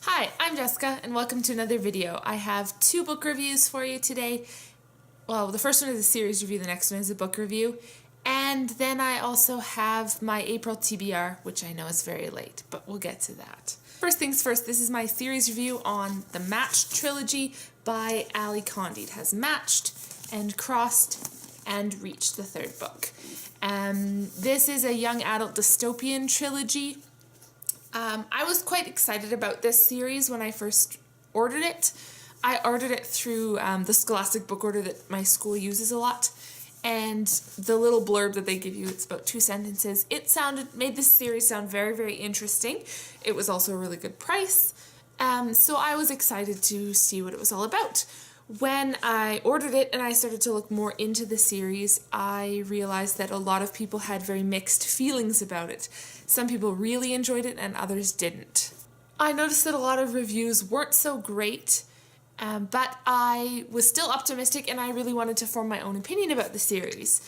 Hi, I'm Jessica and welcome to another video. I have two book reviews for you today. Well, the first one is a series review, the next one is a book review. And then I also have my April TBR, which I know is very late, but we'll get to that. First things first, this is my series review on the Matched trilogy by Condie. It has Matched and Crossed and Reached, the third book. This is a young adult dystopian trilogy. I was quite excited about this series when I first ordered it. I ordered it through the Scholastic book order that my school uses a lot, and the little blurb that they give you, it's about 2 sentences. It made this series sound very, very interesting. It was also a really good price, so I was excited to see what it was all about. When I ordered it and I started to look more into the series, I realized that a lot of people had very mixed feelings about it. Some people really enjoyed it and others didn't. I noticed that a lot of reviews weren't so great, but I was still optimistic and I really wanted to form my own opinion about the series.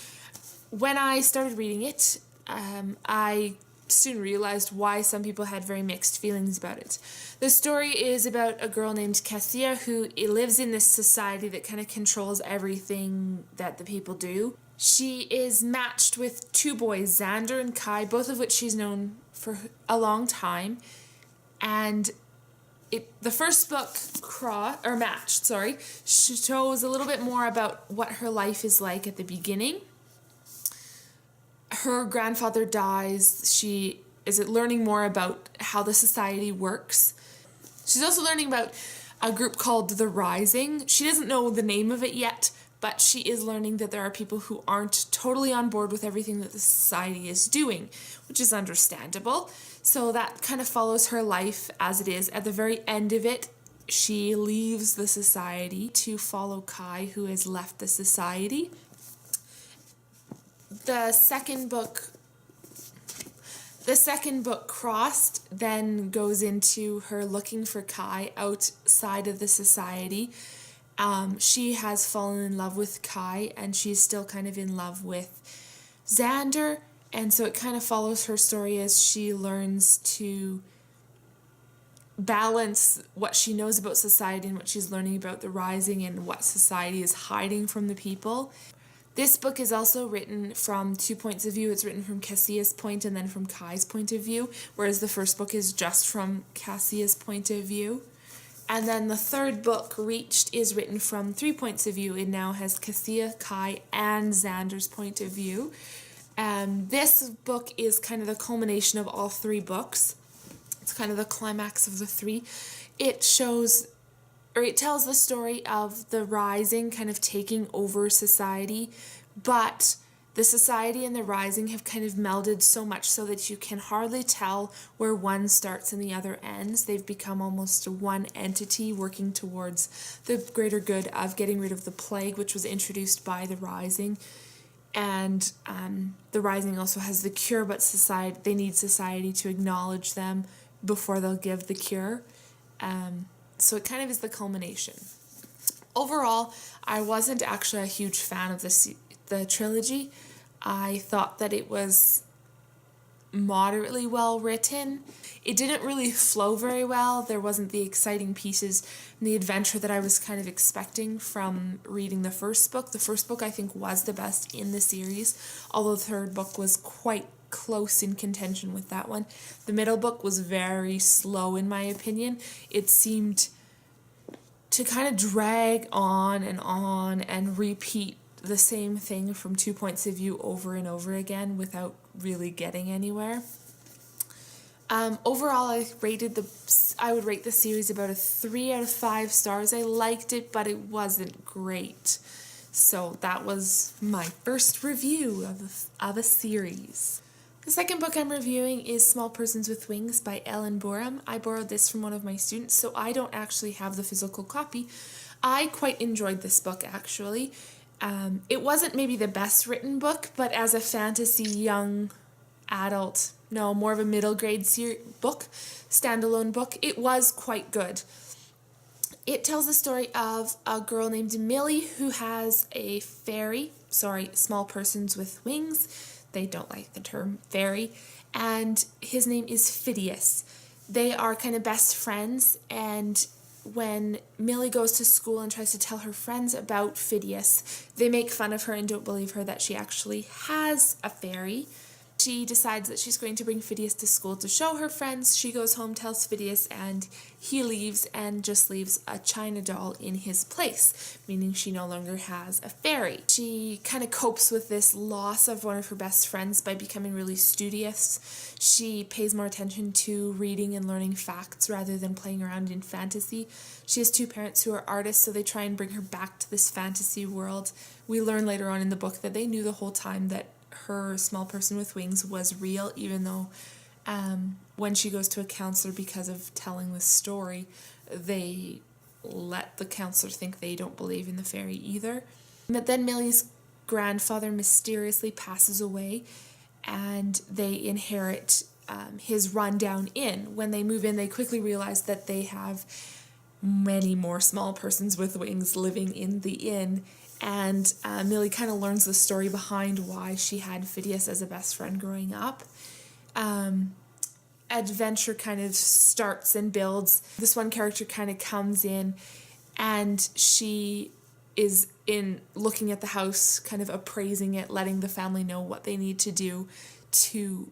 When I started reading it, I soon realized why some people had very mixed feelings about it. The story is about a girl named Cassia who lives in this society that kind of controls everything that the people do. She is matched with 2 boys, Xander and Kai, both of which she's known for a long time. And the first book, Matched, shows a little bit more about what her life is like at the beginning. Her grandfather dies. She is learning more about how the society works. She's also learning about a group called The Rising. She doesn't know the name of it yet, but she is learning that there are people who aren't totally on board with everything that the society is doing, which is understandable. So that kind of follows her life as it is. At the very end of it, she leaves the society to follow Kai, who has left the society. The second book, Crossed, then goes into her looking for Kai outside of the society. She has fallen in love with Kai and she's still kind of in love with Xander, and so it kind of follows her story as she learns to balance what she knows about society and what she's learning about the Rising and what society is hiding from the people. This book is also written from 2 points of view. It's written from Cassia's point and then from Kai's point of view, whereas the first book is just from Cassia's point of view. And then the third book, Reached, is written from 3 points of view. It now has Cassia, Kai, and Xander's point of view. This book is kind of the culmination of all 3 books. It's kind of the climax of the 3. It tells the story of the Rising kind of taking over society, but the society and the Rising have kind of melded so much so that you can hardly tell where one starts and the other ends. They've become almost one entity working towards the greater good of getting rid of the plague, which was introduced by the Rising. And the Rising also has the cure, but they need society to acknowledge them before they'll give the cure. So it kind of is the culmination. Overall, I wasn't actually a huge fan of the trilogy. I thought that it was moderately well written. It didn't really flow very well. There wasn't the exciting pieces and the adventure that I was kind of expecting from reading the first book. The first book I think was the best in the series, although the third book was quite close in contention with that one. The middle book was very slow in my opinion. It seemed to kind of drag on and repeat the same thing from 2 points of view over and over again without really getting anywhere. Overall, I would rate the series about a 3 out of 5 stars. I liked it, but it wasn't great. So that was my first review of a series. The second book I'm reviewing is Small Persons with Wings by Booraem. I borrowed this from one of my students, so I don't actually have the physical copy. I quite enjoyed this book, actually. It wasn't maybe the best written book, but as a fantasy young adult, more of a middle grade standalone book, it was quite good. It tells the story of a girl named Millie who has a small persons with wings. They don't like the term fairy. And his name is Phidias. They are kind of best friends, and when Millie goes to school and tries to tell her friends about Phidias, they make fun of her and don't believe her that she actually has a fairy. She decides that she's going to bring Phidias to school to show her friends. She goes home, tells Phidias, and he leaves and just leaves a china doll in his place, meaning she no longer has a fairy. She kind of copes with this loss of one of her best friends by becoming really studious. She pays more attention to reading and learning facts rather than playing around in fantasy. She has two parents who are artists, so they try and bring her back to this fantasy world. We learn later on in the book that they knew the whole time that her small person with wings was real, even though when she goes to a counselor because of telling the story, they let the counselor think they don't believe in the fairy either. But then Millie's grandfather mysteriously passes away, and they inherit his rundown inn. When they move in, they quickly realize that they have many more small persons with wings living in the inn, and Millie kind of learns the story behind why she had Phidias as a best friend growing up. Adventure kind of starts and builds. This one character kind of comes in, and she is in looking at the house, kind of appraising it, letting the family know what they need to do to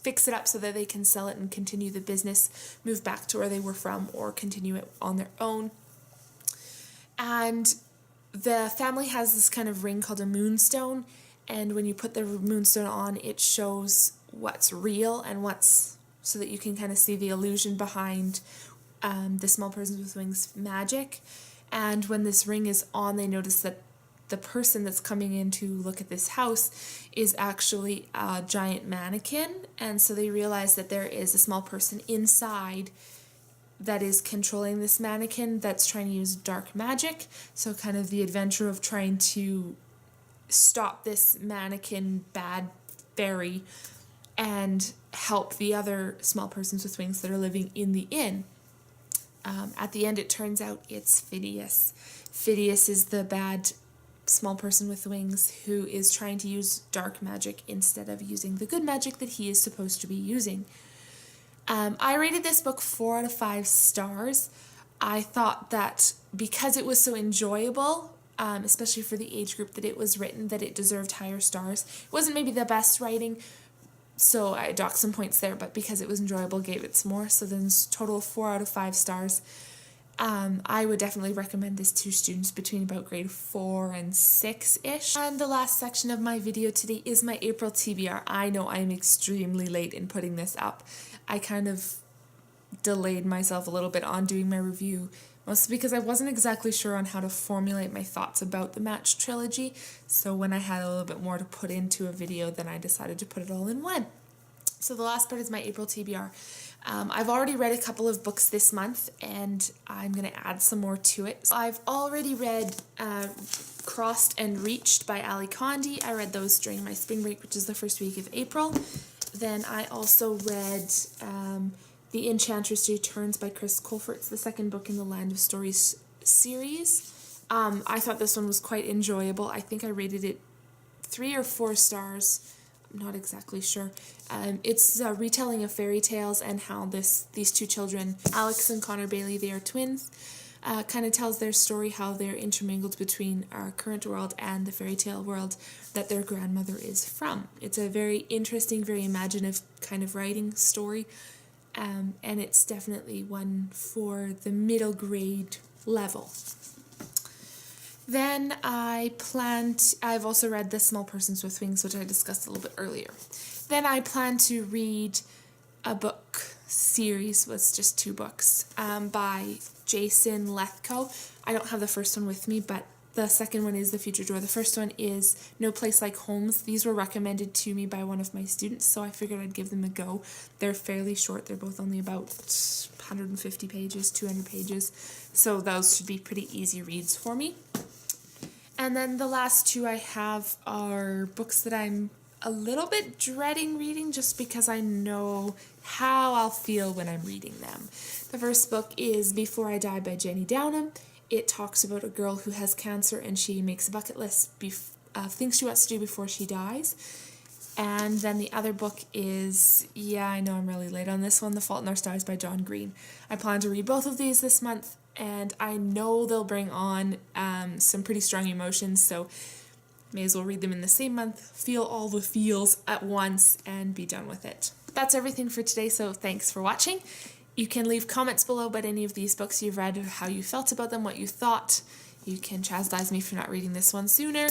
fix it up so that they can sell it and continue the business, move back to where they were from, or continue it on their own. And the family has this kind of ring called a moonstone, and when you put the moonstone on, it shows what's real and what's, so that you can kind of see the illusion behind the small persons with wings magic. And when this ring is on, they notice that the person that's coming in to look at this house is actually a giant mannequin, and so they realize that there is a small person inside that is controlling this mannequin that's trying to use dark magic. So kind of the adventure of trying to stop this mannequin bad fairy and help the other small persons with wings that are living in the inn. At the end, it turns out it's Phidias. Phidias is the bad small person with wings who is trying to use dark magic instead of using the good magic that he is supposed to be using. I rated this book 4 out of 5 stars. I thought that because it was so enjoyable, especially for the age group that it was written, that it deserved higher stars. It wasn't maybe the best writing, so I docked some points there, but because it was enjoyable, gave it some more. So then total 4 out of 5 stars. I would definitely recommend this to students between about grade 4 and 6-ish. And the last section of my video today is my April TBR. I know I'm extremely late in putting this up. I kind of delayed myself a little bit on doing my review, mostly because I wasn't exactly sure on how to formulate my thoughts about the Match trilogy. So when I had a little bit more to put into a video, then I decided to put it all in one. So the last part is my April TBR. I've already read a couple of books this month, and I'm going to add some more to it. So I've already read Crossed and Reached by Ali Condie. I read those during my spring break, which is the first week of April. Then I also read The Enchantress Returns by Chris Colfer. It's the second book in the Land of Stories series. I thought this one was quite enjoyable. I think I rated it 3 or 4 stars. I'm not exactly sure. It's a retelling of fairy tales and how these two children, Alex and Connor Bailey, they are twins, kind of tells their story, how they're intermingled between our current world and the fairy tale world that their grandmother is from. It's a very interesting, very imaginative kind of writing story, and it's definitely one for the middle grade level. Then I've also read The Small Persons with Wings, which I discussed a little bit earlier. Then I plan to read a book series, was just 2 books, by Jason Lethko. I don't have the first one with me, but the second one is The Future Door. The first one is No Place Like Homes. These were recommended to me by one of my students, so I figured I'd give them a go. They're fairly short. They're both only about 150 pages, 200 pages, so those should be pretty easy reads for me. And then the last 2 I have are books that I'm a little bit dreading reading just because I know how I'll feel when I'm reading them. The first book is Before I Die by Jenny Downham. It talks about a girl who has cancer and she makes a bucket list of things she wants to do before she dies. And then the other book is, yeah, I know I'm really late on this one, The Fault in Our Stars by John Green. I plan to read both of these this month, and I know they'll bring on some pretty strong emotions, so may as well read them in the same month, feel all the feels at once, and be done with it. That's everything for today, so thanks for watching. You can leave comments below about any of these books you've read, how you felt about them, what you thought. You can chastise me for not reading this one sooner.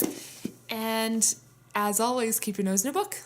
And as always, keep your nose in a book.